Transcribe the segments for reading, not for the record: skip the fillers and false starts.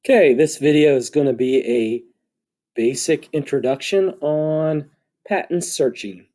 Okay, this video is going to be a basic introduction on patent searching.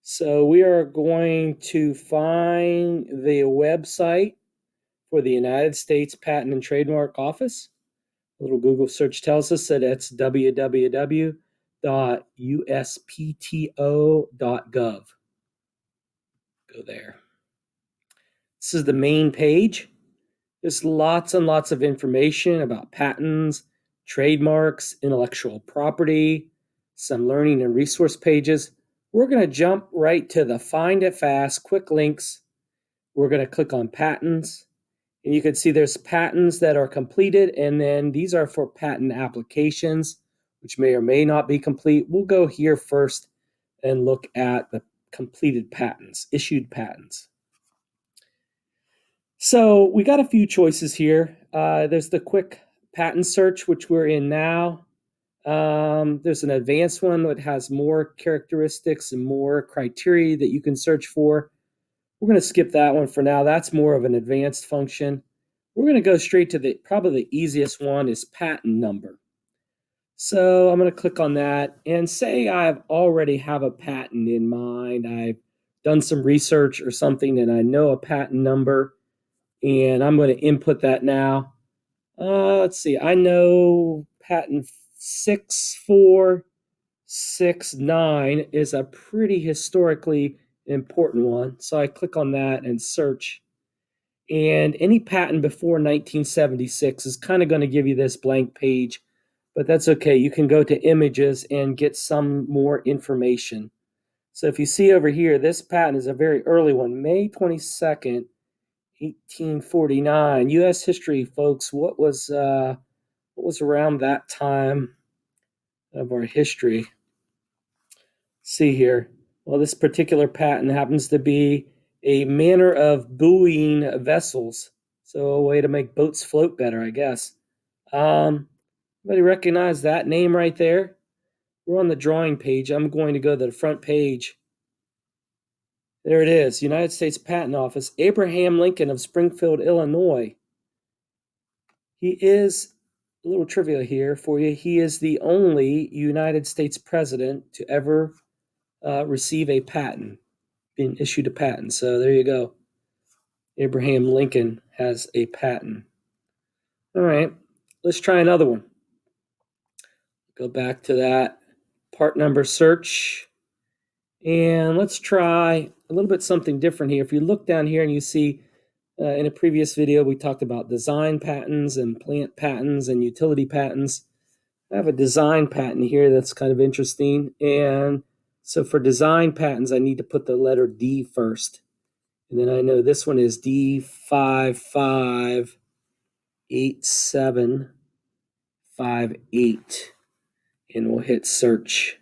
So we are going to find the website for the United States Patent and Trademark Office. A little Google search tells us that it's www.uspto.gov. Go there. This is the main page. There's lots and lots of information about patents, trademarks, intellectual property, some learning and resource pages. We're going to jump right to the find it fast, quick links. We're going to click on patents. And you can see there's patents that are completed, and then these are for patent applications, which may or may not be complete. We'll go here first and look at the completed patents, issued patents. So we got a few choices here. There's the quick patent search, which we're in now. There's an advanced one that has more characteristics and more criteria that you can search for. We're going to skip that one for now. That's more of an advanced function. We're going to go straight to probably the easiest one is patent number. So I'm going to click on that and say I already have a patent in mind. I've done some research or something and I know a patent number. And I'm going to input that now. Let's see. I know patent 6469 is a pretty historically important one. So I click on that and search. And any patent before 1976 is kind of going to give you this blank page, but that's okay. You can go to images and get some more information. So if you see over here, this patent is a very early one, May 22nd. 1849. U.S. history, folks. What was around that time of our history? See here. Well, this particular patent happens to be a manner of buoying vessels. So a way to make boats float better, I guess. Anybody recognize that name right there? We're on the drawing page. I'm going to go to the front page. There it is, United States Patent Office, Abraham Lincoln of Springfield, Illinois. He is, a little trivia here for you, he is the only United States president to ever receive a patent, been issued a patent. So there you go. Abraham Lincoln has a patent. All right, let's try another one. Go back to that part number search. And let's try a little bit something different here. If you look down here and you see in a previous video, we talked about design patents and plant patents and utility patents. I have a design patent here that's kind of interesting. And so for design patents, I need to put the letter D first. And then I know this one is D558758. And we'll hit search.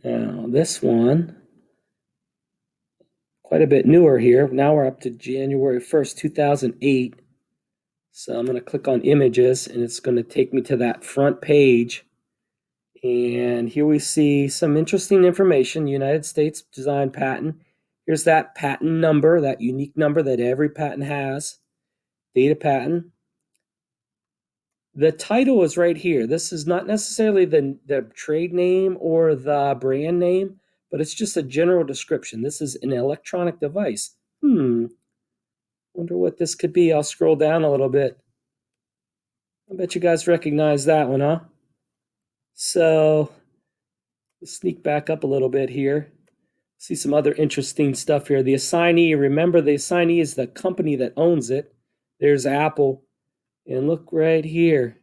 Now, this one, quite a bit newer here. Now we're up to January 1st, 2008. So I'm going to click on images, and it's going to take me to that front page. And here we see some interesting information, United States Design Patent. Here's that patent number, that unique number that every patent has, data patent. The title is right here. This is not necessarily the trade name or the brand name, but it's just a general description. This is an electronic device. Wonder what this could be. I'll scroll down a little bit. I bet you guys recognize that one, huh? So let's sneak back up a little bit here. See some other interesting stuff here. The assignee, remember the assignee is the company that owns it. There's Apple. And look right here.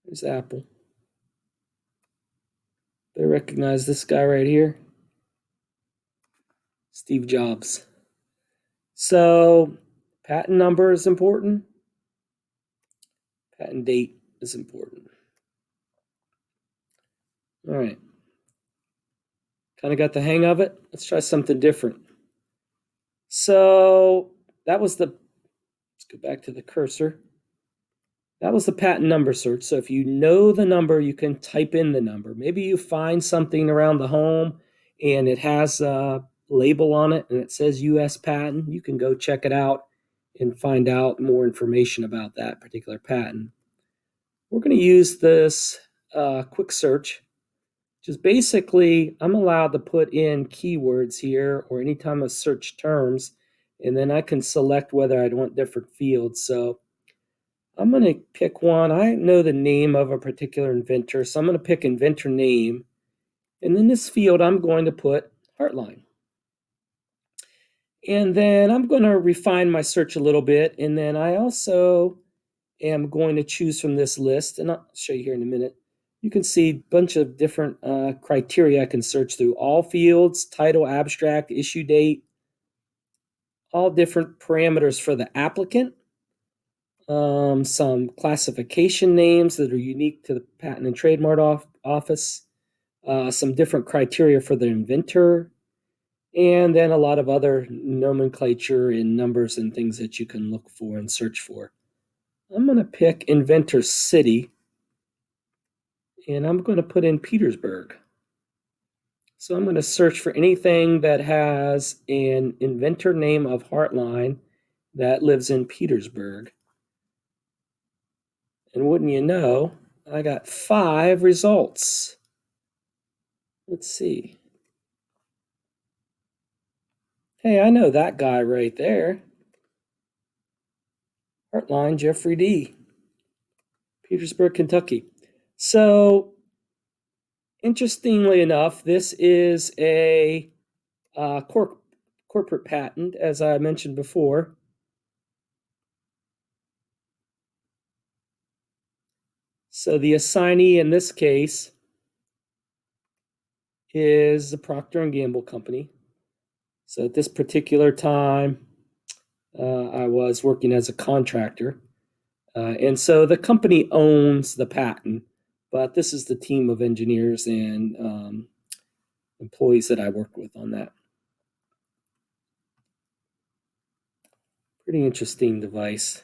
There's Apple. They recognize this guy right here. Steve Jobs. So patent number is important. Patent date is important. All right. Kind of got the hang of it. Let's try something different. So that was let's go back to the cursor. That was the patent number search. So if you know the number, you can type in the number. Maybe you find something around the home and it has label on it and it says US patent, you can go check it out and find out more information about that particular patent. We're going to use this quick search, which is basically I'm allowed to put in keywords here or anytime I search terms, and then I can select whether I want different fields. So I'm going to pick one. I know the name of a particular inventor, so I'm going to pick inventor name. And in this field, I'm going to put Heartline. And then I'm going to refine my search a little bit. And then I also am going to choose from this list, and I'll show you here in a minute. You can see a bunch of different criteria I can search through. All fields, title, abstract, issue date, all different parameters for the applicant. Some classification names that are unique to the Patent and Trademark Office. Some different criteria for the inventor, and then a lot of other nomenclature and numbers and things that you can look for and search for. I'm going to pick inventor city, and I'm going to put in Petersburg. So I'm going to search for anything that has an inventor name of Heartline that lives in Petersburg. And wouldn't you know, I got 5 results. Let's see. Hey, I know that guy right there. Heartline Jeffrey D. Petersburg, Kentucky. So, interestingly enough, this is a corporate patent, as I mentioned before. So the assignee in this case is the Procter & Gamble company. So at this particular time, I was working as a contractor. And so the company owns the patent, but this is the team of engineers and employees that I worked with on that. Pretty interesting device.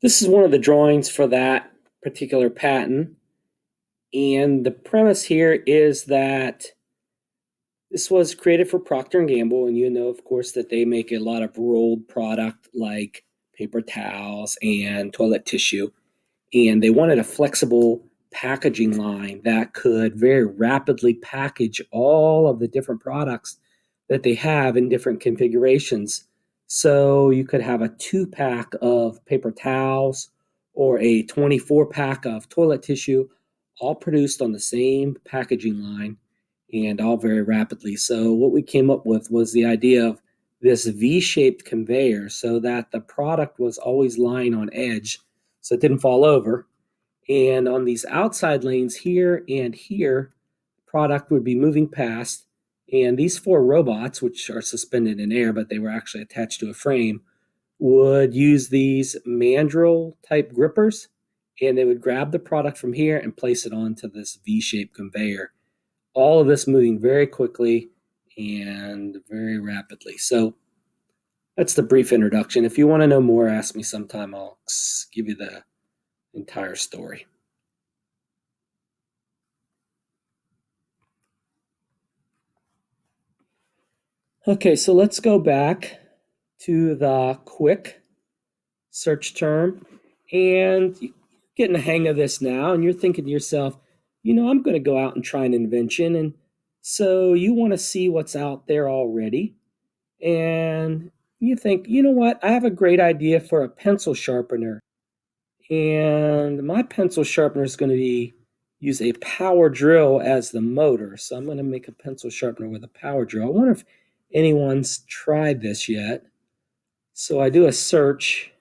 This is one of the drawings for that particular patent. And the premise here is that this was created for Procter & Gamble, and you know, of course, that they make a lot of rolled product like paper towels and toilet tissue. And they wanted a flexible packaging line that could very rapidly package all of the different products that they have in different configurations. So you could have a 2-pack of paper towels or a 24-pack of toilet tissue, all produced on the same packaging line and all very rapidly. So what we came up with was the idea of this V-shaped conveyor so that the product was always lying on edge so it didn't fall over. And on these outside lanes here and here, product would be moving past. And these 4 robots, which are suspended in air, but they were actually attached to a frame, would use these mandrel type grippers, and they would grab the product from here and place it onto this V-shaped conveyor. All of this moving very quickly and very rapidly. So that's the brief introduction. If you want to know more, ask me sometime. I'll give you the entire story. Okay, so let's go back to the quick search term, and you're getting the hang of this now, and you're thinking to yourself, I'm going to go out and try an invention. And so you want to see what's out there already. And you think, you know what? I have a great idea for a pencil sharpener. And my pencil sharpener is going to use a power drill as the motor. So I'm going to make a pencil sharpener with a power drill. I wonder if anyone's tried this yet. So I do a search,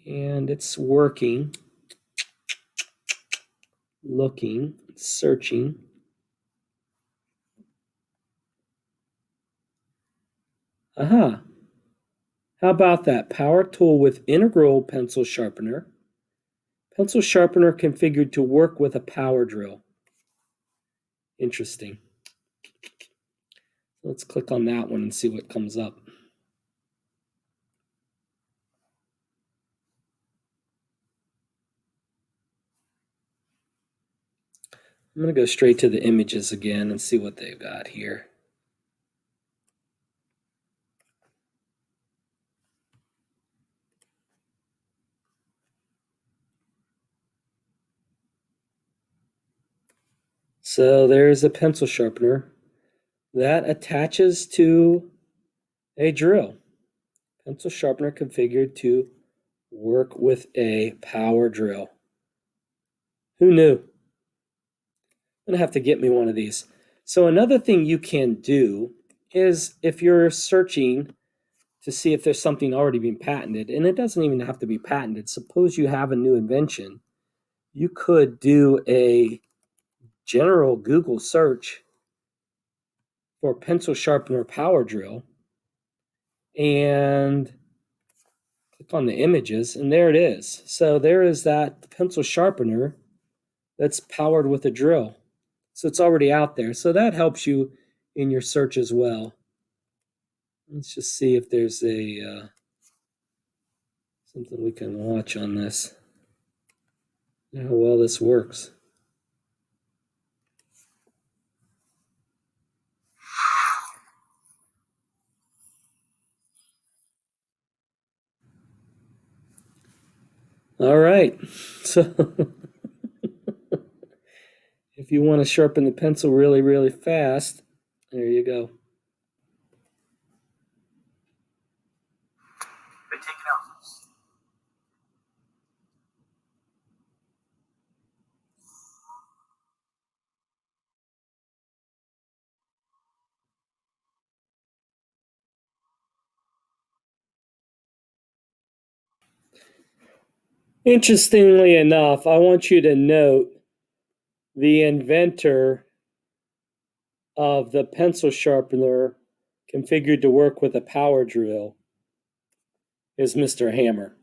and it's working. Looking, searching. Aha. How about that? Power tool with integral pencil sharpener. Pencil sharpener configured to work with a power drill. Interesting. Let's click on that one and see what comes up. I'm going to go straight to the images again and see what they've got here. So there's a pencil sharpener that attaches to a drill. Pencil sharpener configured to work with a power drill. Who knew? I'm going to have to get me one of these. So another thing you can do is if you're searching to see if there's something already being patented, and it doesn't even have to be patented. Suppose you have a new invention. You could do a general Google search for pencil sharpener power drill and click on the images, and there it is. So there is that pencil sharpener that's powered with a drill. So it's already out there. So that helps you in your search as well. Let's just see if there's a something we can watch on this. How well this works. All right. So if you want to sharpen the pencil really, really fast, there you go. Interestingly enough, I want you to note the inventor of the pencil sharpener configured to work with a power drill is Mr. Hammer.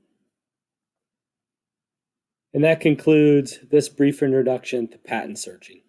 And that concludes this brief introduction to patent searching.